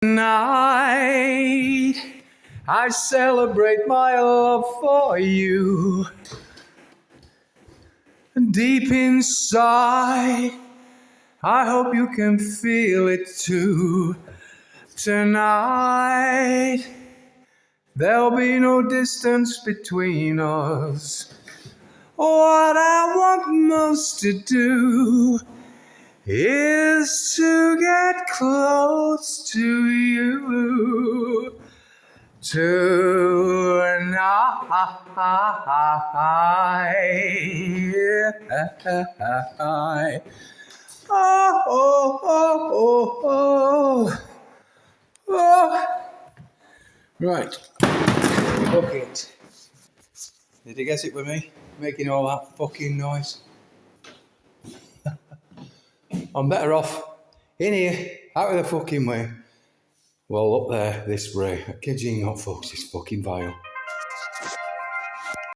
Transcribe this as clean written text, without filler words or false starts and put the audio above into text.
Tonight, I celebrate my love for you. Deep inside, I hope you can feel it too. Tonight, there'll be no distance between us. What I want most to do is to get close to you tonight. Oh, oh, oh, oh, oh, oh. Right. Bucket. Did you guess it with me? Making all that fucking noise. I'm better off in here, out of the fucking way. Well, up there, this way. I kid you not, folks, it's fucking vile.